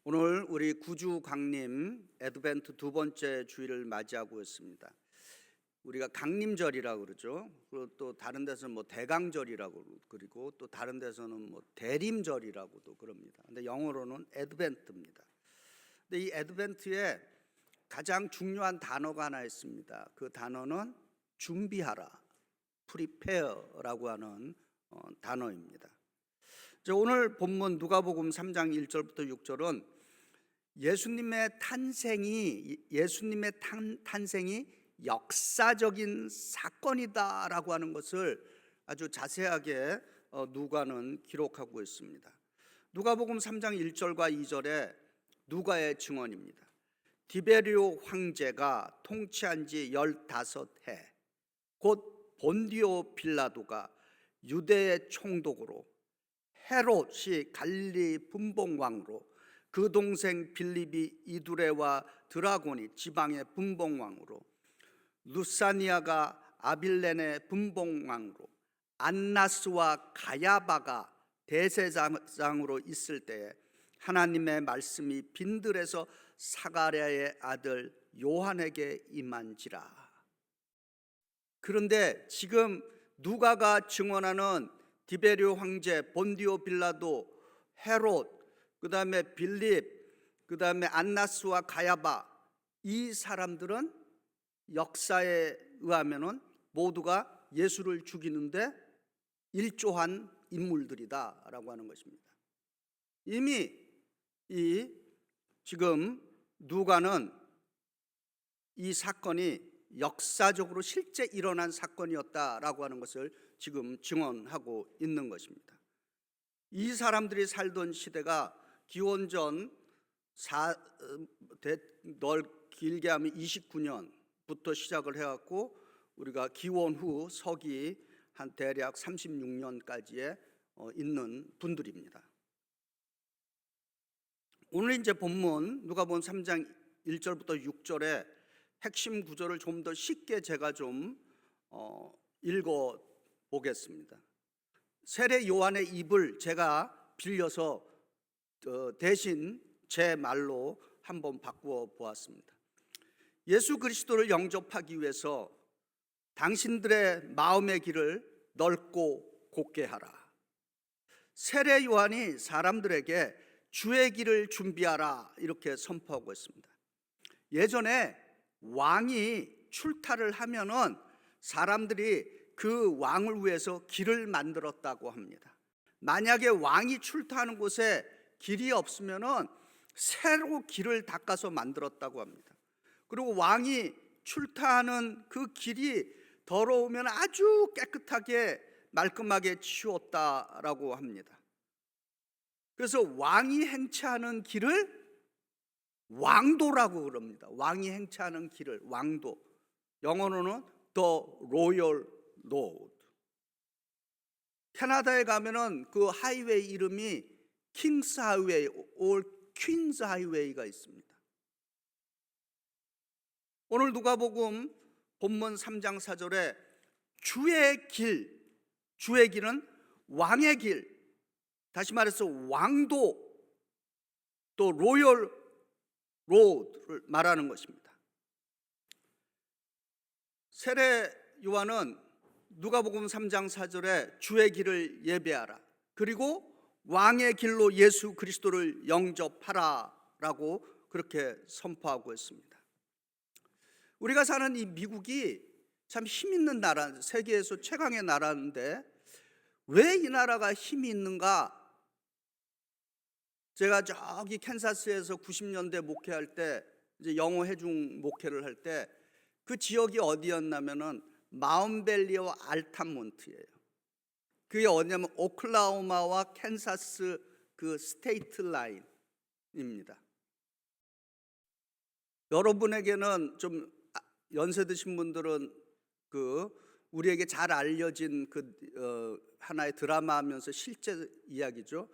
오늘 우리 구주 강림 애드벤트 두 번째 주일을 맞이하고 있습니다. 우리가 강림절이라고 그러죠. 그리고 또 다른 데서는 뭐 대강절이라고 그리고 또 다른 데서는 뭐 대림절이라고도 그럽니다. 근데 영어로는 애드벤트입니다. 근데 이 애드벤트에 가장 중요한 단어가 하나 있습니다. 그 단어는 준비하라, prepare라고 하는 단어입니다. 오늘 본문 누가복음 3장 1절부터 6절은 예수님의 탄생이 역사적인 사건이다라고 하는 것을 아주 자세하게 누가는 기록하고 있습니다. 누가복음 3장 1절과 2절에 누가의 증언입니다. 디베리오 황제가 통치한 지 15해 곧 본디오 빌라도가 유대의 총독으로 헤롯이 갈릴리 분봉왕으로 그 동생 빌립이 이두레와 드라곤이 지방의 분봉왕으로 루사니아가 아빌렌의 분봉왕으로 안나스와 가야바가 대제사장으로 있을 때에 하나님의 말씀이 빈들에서 사가랴의 아들 요한에게 임한지라. 그런데 지금 누가가 증언하는 디베리오 황제, 본디오 빌라도, 헤롯, 그 다음에 빌립, 그 다음에 안나스와 가야바, 이 사람들은 역사에 의하면 모두가 예수를 죽이는데 일조한 인물들이다라고 하는 것입니다. 이미 지금 누가는 이 사건이 역사적으로 실제 일어난 사건이었다라고 하는 것을 지금 증언하고 있는 것입니다. 이 사람들이 살던 시대가 기원전 길게 하면 29년부터 시작을 해갖고 우리가 기원 후 서기 한 대략 36년까지에 있는 분들입니다. 오늘 이제 본문 누가복음 3장 1절부터 6절에 핵심 구절을 좀 더 쉽게 제가 좀 읽어 보겠습니다. 세례 요한의 입을 제가 빌려서 대신 제 말로 한번 바꾸어 보았습니다. 예수 그리스도를 영접하기 위해서 당신들의 마음의 길을 넓고 곧게 하라. 세례 요한이 사람들에게 주의 길을 준비하라 이렇게 선포하고 있습니다. 예전에 왕이 출타를 하면은 사람들이 그 왕을 위해서 길을 만들었다고 합니다. 만약에 왕이 출타하는 곳에 길이 없으면은 새로 길을 닦아서 만들었다고 합니다. 그리고 왕이 출타하는 그 길이 더러우면 아주 깨끗하게 말끔하게 치웠다라고 합니다. 그래서 왕이 행차하는 길을 왕도라고 그럽니다. 왕이 행차하는 길을 왕도. 영어로는 The Royal Road. 캐나다에 가면은 그 하이웨이 이름이 킹스 하이웨이, or 퀸스 하이웨이가 있습니다. 오늘 누가복음 본문 3장 4절에 주의 길은 왕의 길, 다시 말해서 왕도, 또 로열 로드를 말하는 것입니다. 세례 요한은 누가복음 3장 4절에 주의 길을 예배하라, 그리고 왕의 길로 예수 그리스도를 영접하라 라고 그렇게 선포하고 있습니다. 우리가 사는 이 미국이 참 힘 있는 나라, 세계에서 최강의 나라인데 왜 이 나라가 힘이 있는가? 제가 저기 캔사스에서 90년대 목회할 때, 이제 영어 회중 목회를 할 때 그 지역이 어디였냐면은 마운밸리와 알타몬트예요. 그게 어디냐면 오클라호마와 캔사스 그 스테이트 라인입니다. 여러분에게는 좀 연세 드신 분들은 그 우리에게 잘 알려진 그 하나의 드라마하면서 실제 이야기죠.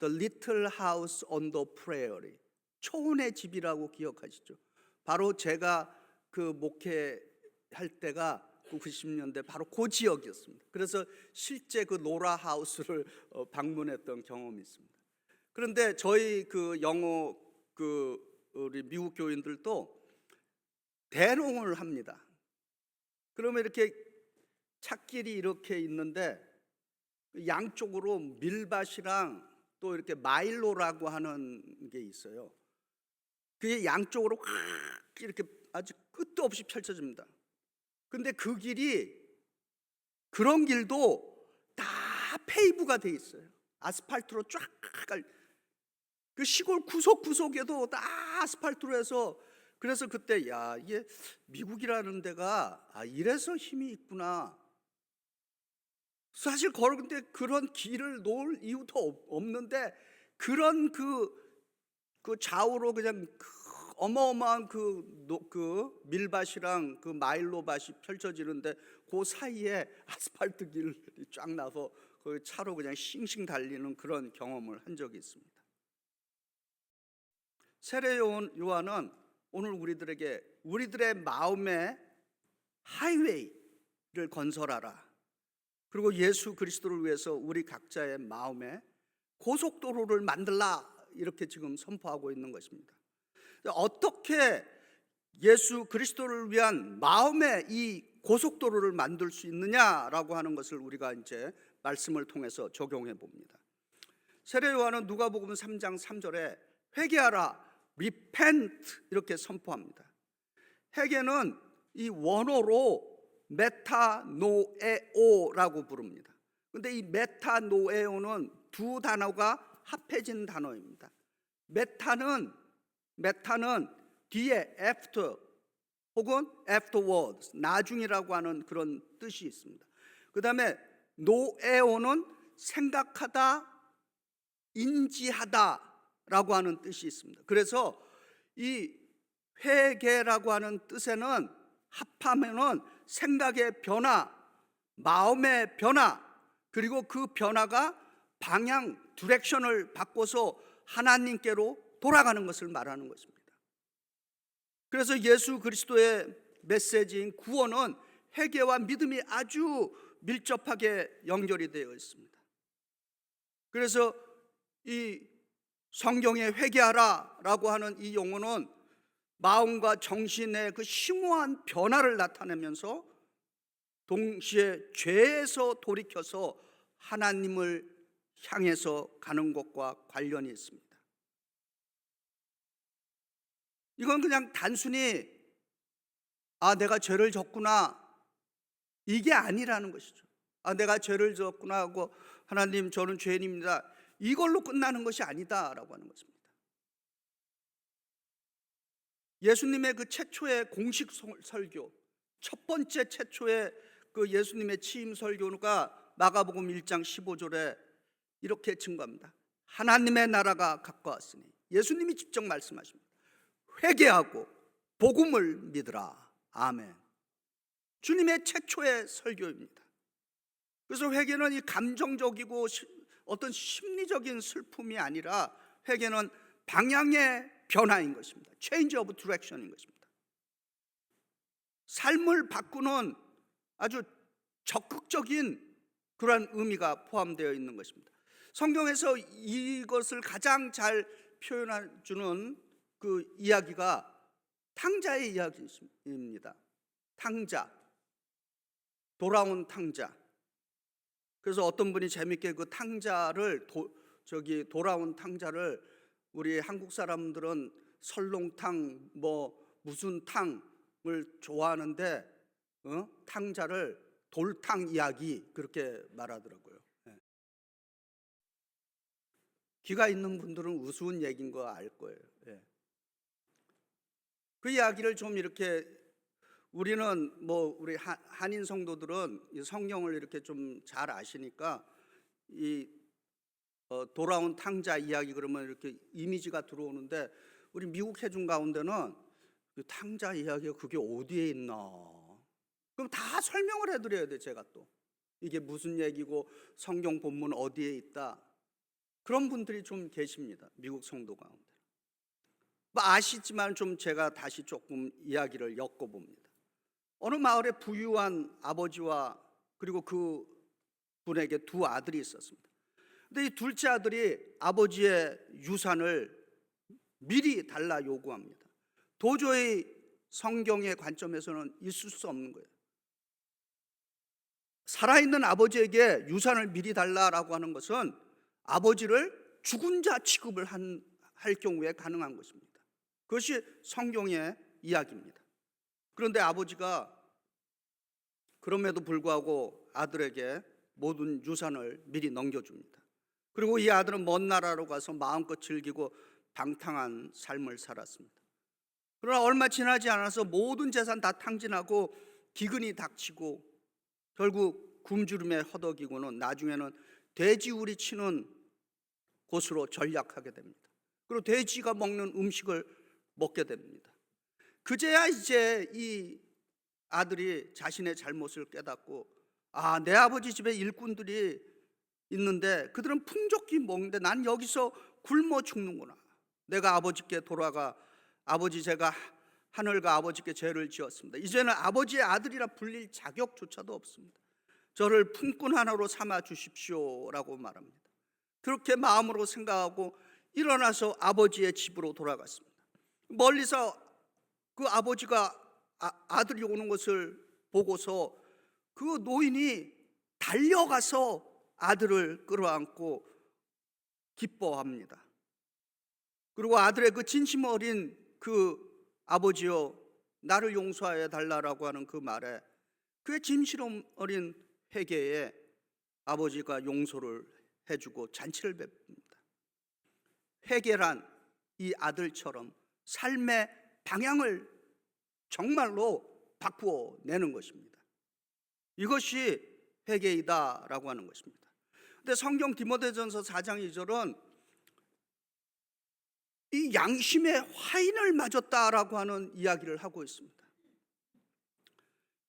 The Little House on the Prairie, 초원의 집이라고 기억하시죠? 바로 제가 그 목회할 때가 90년대 바로 그 지역이었습니다. 그래서 실제 그 노라 하우스를 방문했던 경험이 있습니다. 그런데 저희 그 영어 우리 미국 교인들도 대농을 합니다. 그러면 이렇게 찻길이 이렇게 있는데 양쪽으로 밀밭이랑 또 이렇게 마일로라고 하는 게 있어요. 그게 양쪽으로 확 이렇게 아주 끝도 없이 펼쳐집니다. 근데 그 길이, 그런 길도 다 페이브가 돼 있어요. 아스팔트로 쫙. 그 시골 구석구석에도 다 아스팔트로 해서, 그래서 그때 이게 미국이라는 데가 이래서 힘이 있구나. 사실 근데 그런 길을 놓을 이유도 없는데 그런 그 좌우로 그냥 어마어마한 그 밀밭이랑 그 마일로밭이 펼쳐지는데 그 사이에 아스팔트 길이 쫙 나서 그 차로 그냥 싱싱 달리는 그런 경험을 한 적이 있습니다. 세례 요한은 오늘 우리들의 마음의 하이웨이를 건설하라. 그리고 예수 그리스도를 위해서 우리 각자의 마음에 고속도로를 만들라, 이렇게 지금 선포하고 있는 것입니다. 어떻게 예수 그리스도를 위한 마음의 이 고속도로를 만들 수 있느냐라고 하는 것을 우리가 이제 말씀을 통해서 적용해 봅니다. 세례 요한은 누가복음 3장 3절에 회개하라, repent, 이렇게 선포합니다. 회개는 이 원어로 메타노에오라고 부릅니다. 그런데 이 메타노에오는 두 단어가 합해진 단어입니다. 메타는 뒤에 after 혹은 afterwards, 나중이라고 하는 그런 뜻이 있습니다. 그 다음에 노에오는 생각하다, 인지하다라고 하는 뜻이 있습니다. 그래서 이 회개라고 하는 뜻에는 합하면은 생각의 변화, 마음의 변화, 그리고 그 변화가 방향, 디렉션을 바꿔서 하나님께로 돌아가는 것을 말하는 것입니다. 그래서 예수 그리스도의 메시지인 구원은 회개와 믿음이 아주 밀접하게 연결이 되어 있습니다. 그래서 이 성경에 회개하라라고 하는 이 용어는 마음과 정신의 그 심오한 변화를 나타내면서 동시에 죄에서 돌이켜서 하나님을 향해서 가는 것과 관련이 있습니다. 이건 그냥 단순히 내가 죄를 졌구나, 이게 아니라는 것이죠. 내가 죄를 졌구나 하고 하나님 저는 죄인입니다, 이걸로 끝나는 것이 아니다라고 하는 것입니다. 예수님의 그 최초의 공식 설교, 첫 번째 최초의 그 예수님의 취임 설교가 마가복음 1장 15절에 이렇게 증거합니다. 하나님의 나라가 가까웠으니, 예수님이 직접 말씀하십니다. 회개하고 복음을 믿으라. 아멘. 주님의 최초의 설교입니다. 그래서 회개는 이 감정적이고 어떤 심리적인 슬픔이 아니라 회개는 방향의 변화인 것입니다. Change of direction인 것입니다. 삶을 바꾸는 아주 적극적인 그러한 의미가 포함되어 있는 것입니다. 성경에서 이것을 가장 잘 표현해 주는 그 이야기가 탕자의 이야기입니다. 탕자, 돌아온 탕자. 그래서 어떤 분이 재밌게 그 탕자를 돌아온 탕자를 우리 한국 사람들은 설렁탕 무슨 탕을 좋아하는데 탕자를 돌탕 이야기 그렇게 말하더라고요. 귀가 있는 분들은 우스운 얘기인 거 알 거예요. 그 이야기를 좀 이렇게 우리는 우리 한인 성도들은 이 성경을 이렇게 좀 잘 아시니까 이 돌아온 탕자 이야기 그러면 이렇게 이미지가 들어오는데, 우리 미국 회중 가운데는 그 탕자 이야기가 그게 어디에 있나? 그럼 다 설명을 해드려야 돼. 제가 또 이게 무슨 얘기고 성경 본문 어디에 있다. 그런 분들이 좀 계십니다. 미국 성도 가운데. 아시지만 좀 제가 다시 조금 이야기를 엮어봅니다. 어느 마을에 부유한 아버지와 그리고 그 분에게 두 아들이 있었습니다. 근데 이 둘째 아들이 아버지의 유산을 미리 달라 요구합니다. 도저히 성경의 관점에서는 있을 수 없는 거예요. 살아있는 아버지에게 유산을 미리 달라라고 하는 것은 아버지를 죽은 자 취급을 할 경우에 가능한 것입니다. 그것이 성경의 이야기입니다. 그런데 아버지가 그럼에도 불구하고 아들에게 모든 유산을 미리 넘겨줍니다. 그리고 이 아들은 먼 나라로 가서 마음껏 즐기고 방탕한 삶을 살았습니다. 그러나 얼마 지나지 않아서 모든 재산 다 탕진하고 기근이 닥치고 결국 굶주림에 허덕이고는 나중에는 돼지우리 치는 곳으로 전락하게 됩니다. 그리고 돼지가 먹는 음식을 먹게 됩니다. 그제야 이제 이 아들이 자신의 잘못을 깨닫고, 내 아버지 집에 일꾼들이 있는데 그들은 풍족히 먹는데 난 여기서 굶어 죽는구나. 내가 아버지께 돌아가, 아버지, 제가 하늘과 아버지께 죄를 지었습니다. 이제는 아버지의 아들이라 불릴 자격조차도 없습니다. 저를 품꾼 하나로 삼아 주십시오라고 말합니다. 그렇게 마음으로 생각하고 일어나서 아버지의 집으로 돌아갔습니다. 멀리서 그 아버지가 아들이 오는 것을 보고서 그 노인이 달려가서 아들을 끌어안고 기뻐합니다. 그리고 아들의 그 진심 어린 그 아버지여 나를 용서하여 달라라고 하는 그 말에, 그의 진심 어린 회개에 아버지가 용서를 해주고 잔치를 베풉니다. 회개란 이 아들처럼 삶의 방향을 정말로 바꾸어 내는 것입니다. 이것이 회개이다라고 하는 것입니다. 근데 성경 디모데전서 4장 2절은 이 양심의 화인을 맞았다라고 하는 이야기를 하고 있습니다.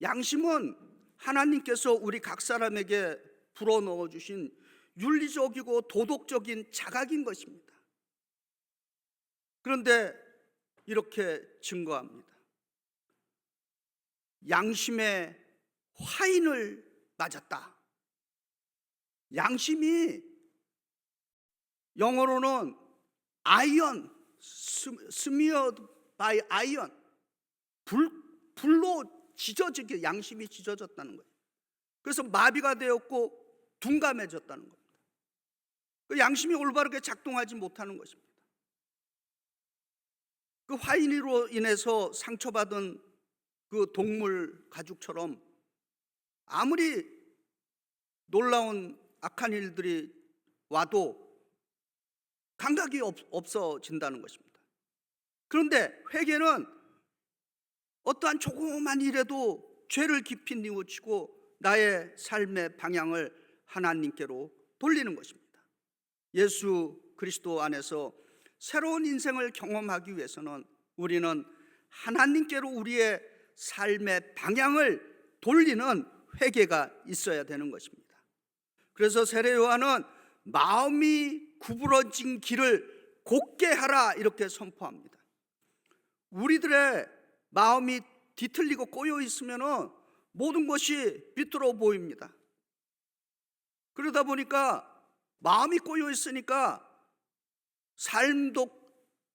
양심은 하나님께서 우리 각 사람에게 불어넣어 주신 윤리적이고 도덕적인 자각인 것입니다. 그런데 이렇게 증거합니다. 양심의 화인을 맞았다. 양심이 영어로는 아이언, smeared by iron, 불로 지져지게 양심이 지져졌다는 거예요. 그래서 마비가 되었고 둔감해졌다는 겁니다. 그 양심이 올바르게 작동하지 못하는 것입니다. 그 화인으로 인해서 상처받은 그 동물 가죽처럼 아무리 놀라운 악한 일들이 와도 감각이 없어진다는 것입니다. 그런데 회개는 어떠한 조그만 일에도 죄를 깊이 뉘우치고 나의 삶의 방향을 하나님께로 돌리는 것입니다. 예수 그리스도 안에서 새로운 인생을 경험하기 위해서는 우리는 하나님께로 우리의 삶의 방향을 돌리는 회개가 있어야 되는 것입니다. 그래서 세례 요한은 마음이 구부러진 길을 곧게 하라 이렇게 선포합니다. 우리들의 마음이 뒤틀리고 꼬여 있으면 모든 것이 비뚤어 보입니다. 그러다 보니까 마음이 꼬여 있으니까 삶도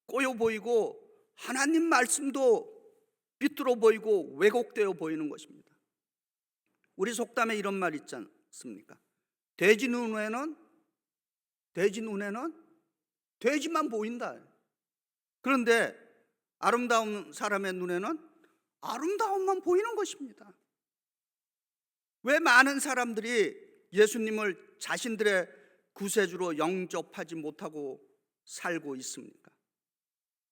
꼬여 보이고 하나님 말씀도 비뚤어 보이고 왜곡되어 보이는 것입니다. 우리 속담에 이런 말 있지 않습니까? 돼지 눈에는 돼지만 보인다. 그런데 아름다운 사람의 눈에는 아름다움만 보이는 것입니다. 왜 많은 사람들이 예수님을 자신들의 구세주로 영접하지 못하고 살고 있습니까?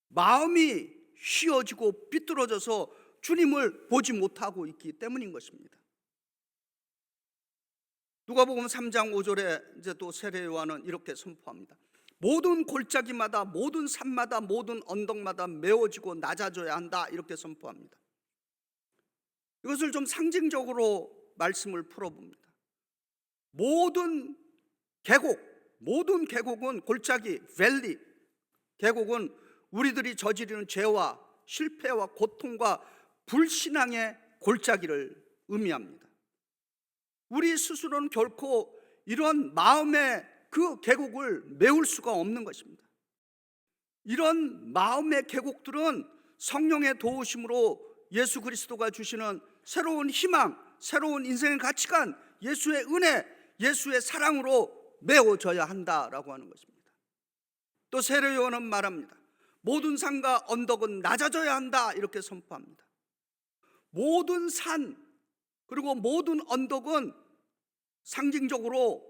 마음이 휘어지고 삐뚤어져서 주님을 보지 못하고 있기 때문인 것입니다. 누가복음 3장 5절에 이제 또 세례 요한은 이렇게 선포합니다. 모든 골짜기마다, 모든 산마다, 모든 언덕마다 메워지고 낮아져야 한다 이렇게 선포합니다. 이것을 좀 상징적으로 말씀을 풀어봅니다. 모든 계곡은 골짜기, 밸리, 계곡은 우리들이 저지르는 죄와 실패와 고통과 불신앙의 골짜기를 의미합니다. 우리 스스로는 결코 이런 마음의 그 계곡을 메울 수가 없는 것입니다. 이런 마음의 계곡들은 성령의 도우심으로 예수 그리스도가 주시는 새로운 희망, 새로운 인생의 가치관, 예수의 은혜, 예수의 사랑으로 메워져야 한다라고 하는 것입니다. 또 세례 요한은 말합니다. 모든 산과 언덕은 낮아져야 한다, 이렇게 선포합니다. 모든 산 그리고 모든 언덕은 상징적으로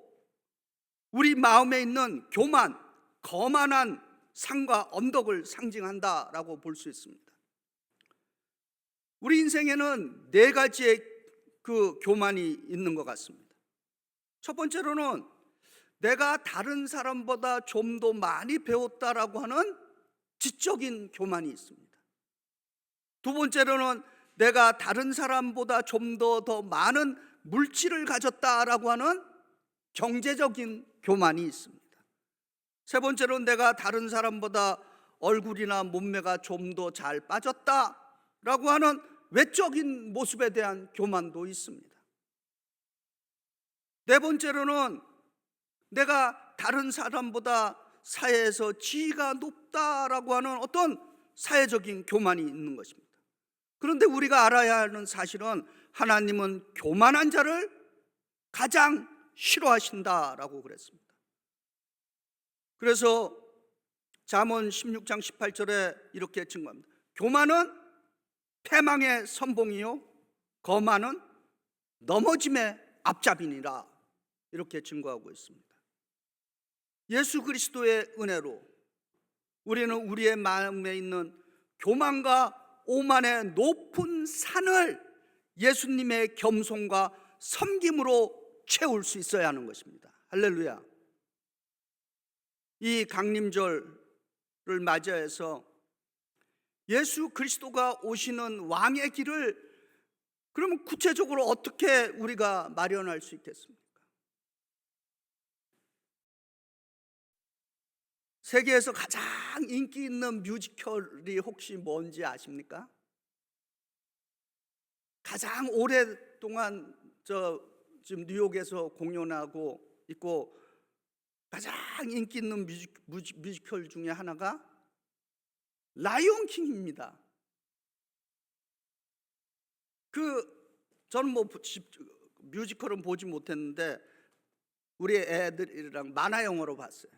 우리 마음에 있는 교만, 거만한 산과 언덕을 상징한다라고 볼 수 있습니다. 우리 인생에는 네 가지의 그 교만이 있는 것 같습니다. 첫 번째로는 내가 다른 사람보다 좀 더 많이 배웠다라고 하는 지적인 교만이 있습니다. 두 번째로는 내가 다른 사람보다 좀 더 많은 물질을 가졌다라고 하는 경제적인 교만이 있습니다. 세 번째로는 내가 다른 사람보다 얼굴이나 몸매가 좀 더 잘 빠졌다라고 하는 외적인 모습에 대한 교만도 있습니다. 네 번째로는 내가 다른 사람보다 사회에서 지위가 높다라고 하는 어떤 사회적인 교만이 있는 것입니다. 그런데 우리가 알아야 하는 사실은 하나님은 교만한 자를 가장 싫어하신다라고 그랬습니다. 그래서 잠언 16장 18절에 이렇게 증거합니다. 교만은 패망의 선봉이요 거만은 넘어짐의 앞잡이니라, 이렇게 증거하고 있습니다. 예수 그리스도의 은혜로 우리는 우리의 마음에 있는 교만과 오만의 높은 산을 예수님의 겸손과 섬김으로 채울 수 있어야 하는 것입니다. 할렐루야. 이 강림절을 맞이해서 예수 그리스도가 오시는 왕의 길을 그러면 구체적으로 어떻게 우리가 마련할 수 있겠습니까? 세계에서 가장 인기 있는 뮤지컬이 혹시 뭔지 아십니까? 가장 오랫동안 지금 뉴욕에서 공연하고 있고 가장 인기 있는 뮤지컬 중에 하나가 라이온 킹입니다. 저는 뮤지컬은 보지 못했는데 우리 애들이랑 만화 영화로 봤어요.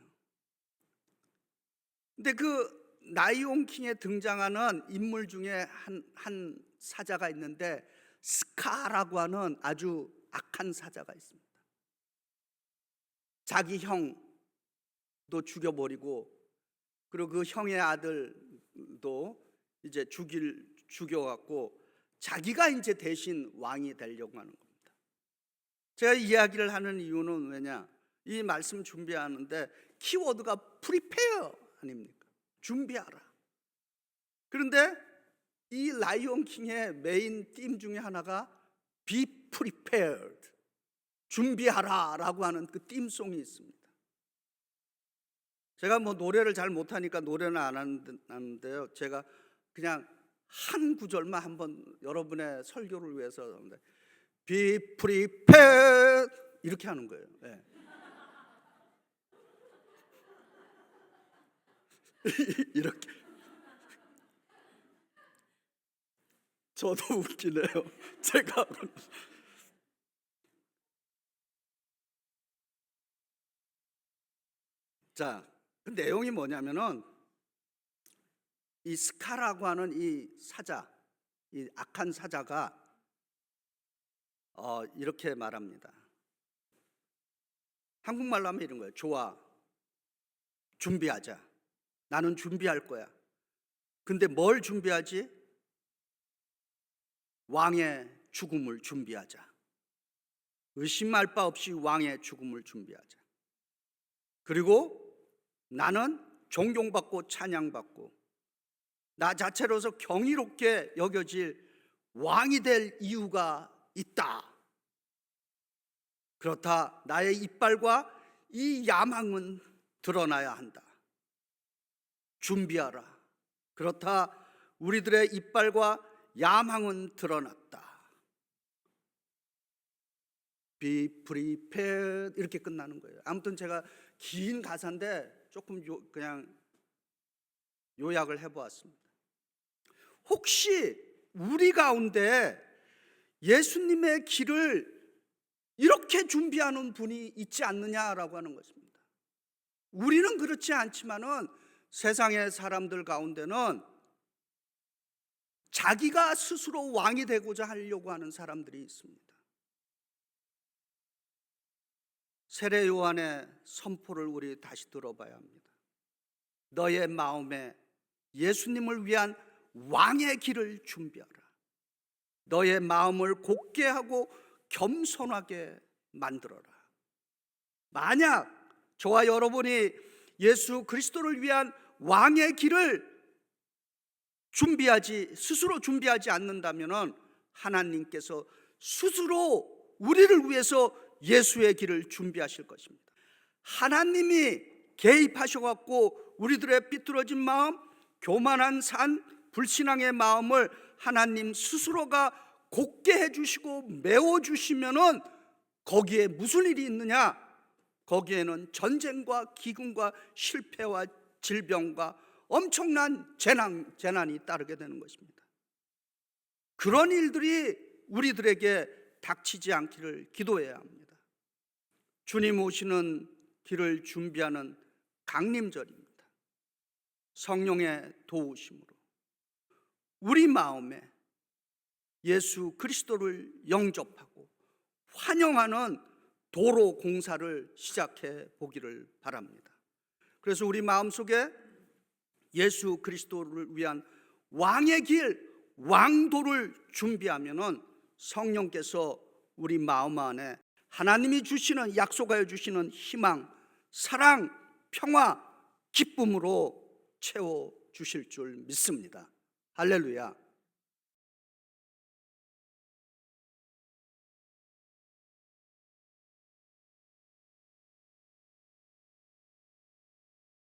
근데 그 라이온 킹에 등장하는 인물 중에 한 사자가 있는데 스카라고 하는 아주 악한 사자가 있습니다. 자기 형도 죽여버리고 그리고 그 형의 아들도 이제 죽여갖고 자기가 이제 대신 왕이 되려고 하는 겁니다. 제가 이야기를 하는 이유는 왜냐? 이 말씀 준비하는데 키워드가 prepare 아닙니까? 준비하라. 그런데 이 라이온 킹의 메인 팀 중에 하나가 be prepared, 준비하라 라고 하는 그 팀송이 있습니다. 제가 노래를 잘 못하니까 노래는 안 하는데요, 제가 그냥 한 구절만 한번 여러분의 설교를 위해서 be prepared 이렇게 하는 거예요. 네. 이렇게. 저도 웃기네요. 제가 자, 그 내용이 뭐냐면은 이 스카라고 하는 이 사자, 이 악한 사자가 이렇게 말합니다. 한국말로 하면 이런 거예요. 좋아, 준비하자. 나는 준비할 거야. 근데 뭘 준비하지? 왕의 죽음을 준비하자. 의심할 바 없이 왕의 죽음을 준비하자. 그리고 나는 존경받고 찬양받고 나 자체로서 경이롭게 여겨질 왕이 될 이유가 있다. 그렇다 나의 이빨과 이 야망은 드러나야 한다. 준비하라. 그렇다 우리들의 이빨과 야망은 드러났다. Be prepared 이렇게 끝나는 거예요. 아무튼 제가 긴 가사인데 조금 그냥 요약을 해보았습니다. 혹시 우리 가운데 예수님의 길을 이렇게 준비하는 분이 있지 않느냐라고 하는 것입니다. 우리는 그렇지 않지만은 세상의 사람들 가운데는 자기가 스스로 왕이 되고자 하려고 하는 사람들이 있습니다. 세례 요한의 선포를 우리 다시 들어봐야 합니다. 너의 마음에 예수님을 위한 왕의 길을 준비하라. 너의 마음을 곧게 하고 겸손하게 만들어라. 만약 저와 여러분이 예수 그리스도를 위한 왕의 길을 스스로 준비하지 않는다면 하나님께서 스스로 우리를 위해서 예수의 길을 준비하실 것입니다. 하나님이 개입하셔갖고 우리들의 삐뚤어진 마음, 교만한 산, 불신앙의 마음을 하나님 스스로가 곧게 해주시고 메워주시면은 거기에 무슨 일이 있느냐? 거기에는 전쟁과 기근과 실패와 질병과 엄청난 재난이 따르게 되는 것입니다. 그런 일들이 우리들에게 닥치지 않기를 기도해야 합니다. 주님 오시는 길을 준비하는 강림절입니다. 성령의 도우심으로 우리 마음에 예수 그리스도를 영접하고 환영하는 도로 공사를 시작해 보기를 바랍니다. 그래서 우리 마음속에 예수 그리스도를 위한 왕의 길, 왕도를 준비하면은 성령께서 우리 마음 안에 하나님이 주시는, 약속하여 주시는 희망, 사랑, 평화, 기쁨으로 채워 주실 줄 믿습니다. 할렐루야.